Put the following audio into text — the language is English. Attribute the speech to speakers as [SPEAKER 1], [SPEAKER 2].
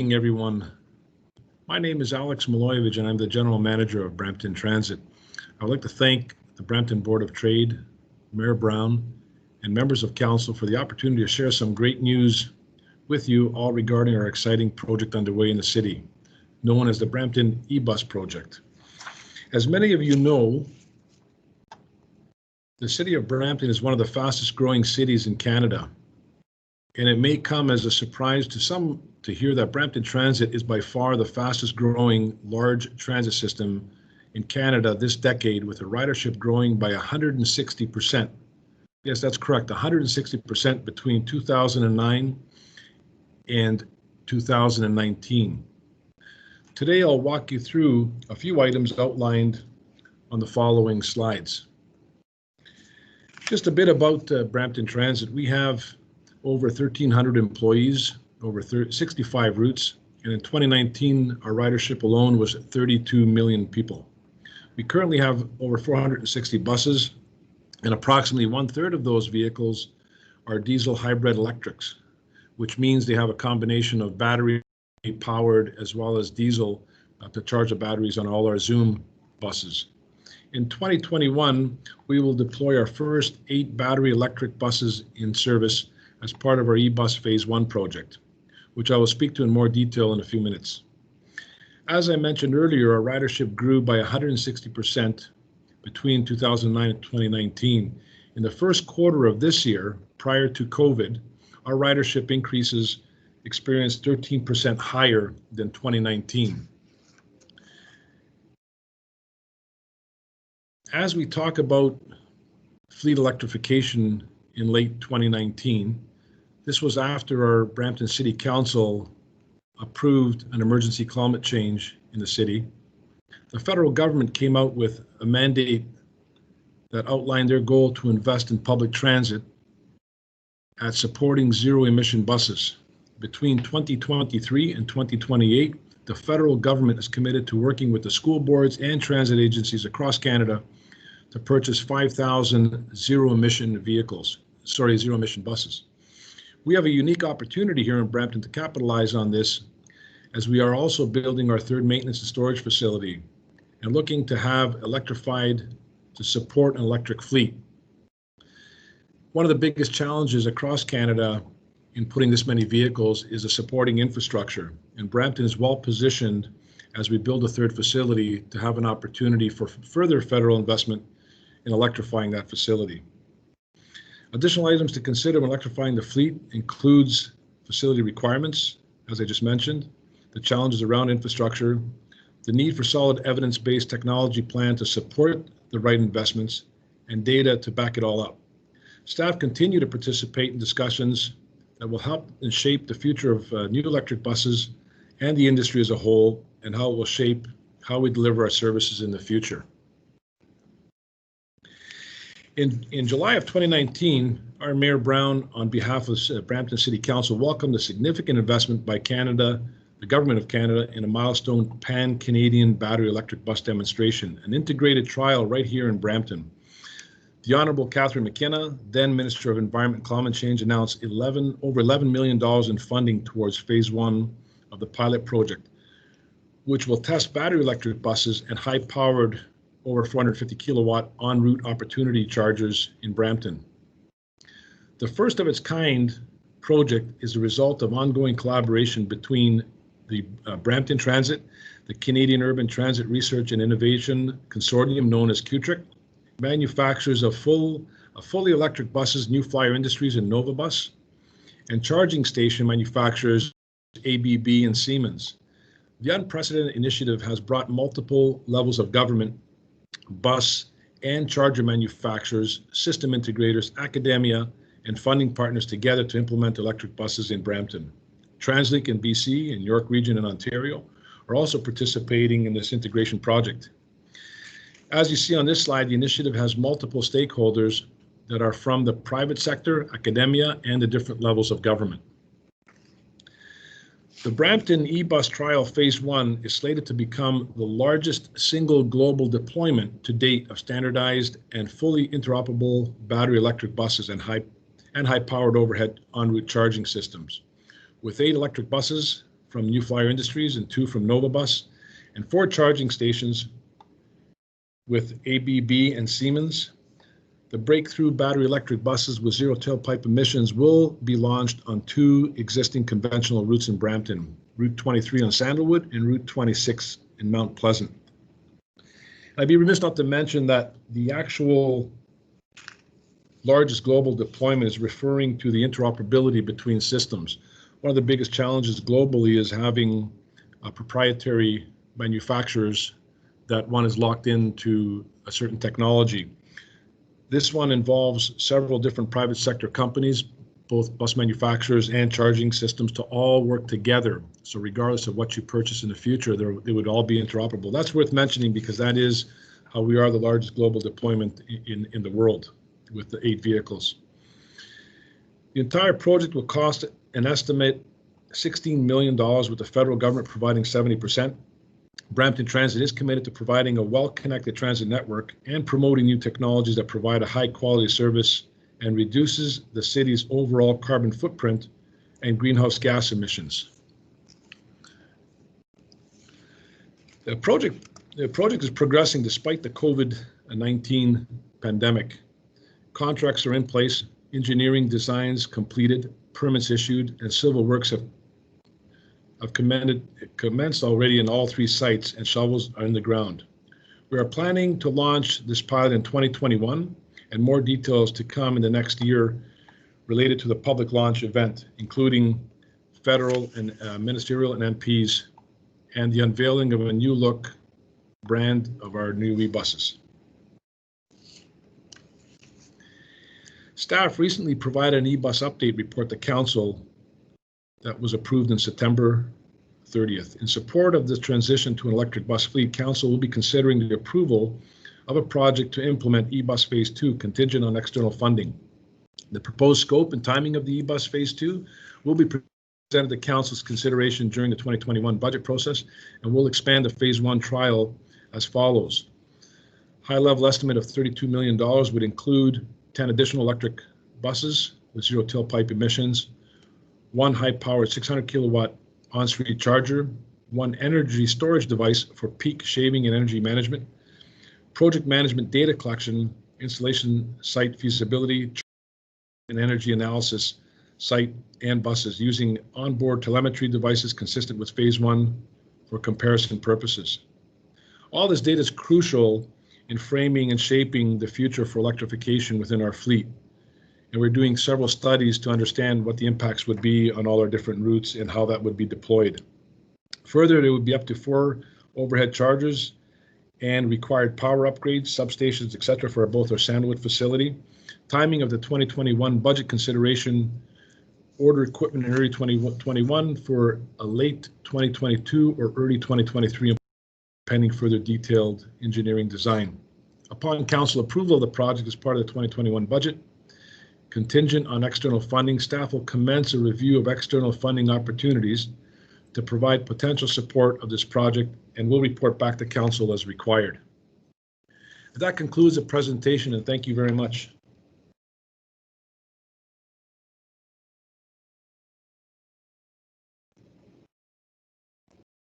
[SPEAKER 1] everyone. My name is Alex Milojevic and I'm the General Manager of Brampton Transit. I would like to thank the Brampton Board of Trade, Mayor Brown, and members of Council for the opportunity to share some great news with you all regarding our exciting project underway in the city, known as the Brampton E-Bus project. As many of you know, the city of Brampton is one of the fastest growing cities in Canada. And it may come as a surprise to some to hear that Brampton Transit is by far the fastest growing large transit system in Canada this decade, with a ridership growing by 160%. Yes, that's correct, 160% between 2009 and 2019. Today, I'll walk you through a few items outlined on the following slides. Just a bit about Brampton Transit. We have over 1,300 employees, over 65 routes, and in 2019, our ridership alone was 32 million people. We currently have over 460 buses, and approximately 1/3 of those vehicles are diesel hybrid electrics, which means they have a combination of battery powered as well as diesel to charge the batteries on all our Zoom buses. In 2021, we will deploy our first 8 battery electric buses in service as part of our E-Bus Phase 1 project, which I will speak to in more detail in a few minutes. As I mentioned earlier, our ridership grew by 160% between 2009 and 2019. In the first quarter of this year, prior to COVID, our ridership increases experienced 13% higher than 2019. As we talk about fleet electrification in late 2019, this was after our Brampton City Council approved an emergency climate change in the city. The federal government came out with a mandate that outlined their goal to invest in public transit at supporting zero-emission buses. Between 2023 and 2028, the federal government is committed to working with the school boards and transit agencies across Canada to purchase 5,000 zero-emission buses. We have a unique opportunity here in Brampton to capitalize on this, as we are also building our third maintenance and storage facility and looking to have electrified to support an electric fleet. One of the biggest challenges across Canada in putting this many vehicles is the supporting infrastructure, and Brampton is well positioned as we build a third facility to have an opportunity for further federal investment in electrifying that facility. Additional items to consider when electrifying the fleet includes facility requirements, as I just mentioned, the challenges around infrastructure, the need for solid evidence-based technology plan to support the right investments, and data to back it all up. Staff continue to participate in discussions that will help and shape the future of new electric buses and the industry as a whole, and how it will shape how we deliver our services in the future. In July of 2019, our Mayor Brown, on behalf of Brampton City Council, welcomed a significant investment by Canada, the Government of Canada, in a milestone pan-Canadian battery electric bus demonstration, an integrated trial right here in Brampton. The Honourable Catherine McKenna, then Minister of Environment and Climate Change, announced over $11 million in funding towards Phase 1 of the pilot project, which will test battery electric buses and high-powered over 450 kilowatt en route opportunity chargers in Brampton. The first of its kind project is the result of ongoing collaboration between the Brampton Transit, the Canadian Urban Transit Research and Innovation Consortium, known as QTRIC, manufacturers of fully electric buses, New Flyer Industries and Novabus, and charging station manufacturers ABB and Siemens. The unprecedented initiative has brought multiple levels of government, bus and charger manufacturers, system integrators, academia, and funding partners together to implement electric buses in Brampton. TransLink in BC and York Region in Ontario are also participating in this integration project. As you see on this slide, the initiative has multiple stakeholders that are from the private sector, academia, and the different levels of government. The Brampton E-Bus trial Phase 1 is slated to become the largest single global deployment to date of standardized and fully interoperable battery electric buses and high-powered overhead en route charging systems. With 8 electric buses, from New Flyer Industries and 2 from Nova Bus, and 4 charging stations with ABB and Siemens. The breakthrough battery electric buses with zero tailpipe emissions will be launched on 2 existing conventional routes in Brampton, Route 23 on Sandalwood and Route 26 in Mount Pleasant. I'd be remiss not to mention that the actual largest global deployment is referring to the interoperability between systems. One of the biggest challenges globally is having proprietary manufacturers that one is locked into a certain technology. This one involves several different private sector companies, both bus manufacturers and charging systems, to all work together. So regardless of what you purchase in the future, they would all be interoperable. That's worth mentioning because that is how we are the largest global deployment in the world with the 8 vehicles. The entire project will cost an estimate $16 million, with the federal government providing 70%. Brampton Transit is committed to providing a well-connected transit network and promoting new technologies that provide a high-quality service and reduces the city's overall carbon footprint and greenhouse gas emissions. The project is progressing despite the COVID-19 pandemic. Contracts are in place, engineering designs completed, permits issued, and civil works have commenced already in all 3 sites, and shovels are in the ground. We are planning to launch this pilot in 2021, and more details to come in the next year related to the public launch event, including federal and ministerial and MPs, and the unveiling of a new look brand of our new e-buses. Staff recently provided an e-bus update report to Council that was approved in September 30th. In support of this transition to an electric bus fleet, Council will be considering the approval of a project to implement e-bus Phase 2 contingent on external funding. The proposed scope and timing of the e-bus Phase 2 will be presented to Council's consideration during the 2021 budget process, and will expand the Phase 1 trial as follows. High-level estimate of $32 million would include 10 additional electric buses with zero tailpipe emissions, 1 high-powered 600 kilowatt on-street charger, 1 energy storage device for peak shaving and energy management, project management data collection, installation site feasibility, and energy analysis site and buses using onboard telemetry devices consistent with Phase 1 for comparison purposes. All this data is crucial in framing and shaping the future for electrification within our fleet. And we're doing several studies to understand what the impacts would be on all our different routes and how that would be deployed. Further, there would be up to 4 overhead chargers and required power upgrades, substations, etc. for both our Sandalwood facility. Timing of the 2021 budget consideration, order equipment in early 2021 for a late 2022 or early 2023, pending further detailed engineering design. Upon Council approval of the project as part of the 2021 budget, contingent on external funding, staff will commence a review of external funding opportunities to provide potential support of this project, and will report back to Council as required. That concludes the presentation, and thank you very much.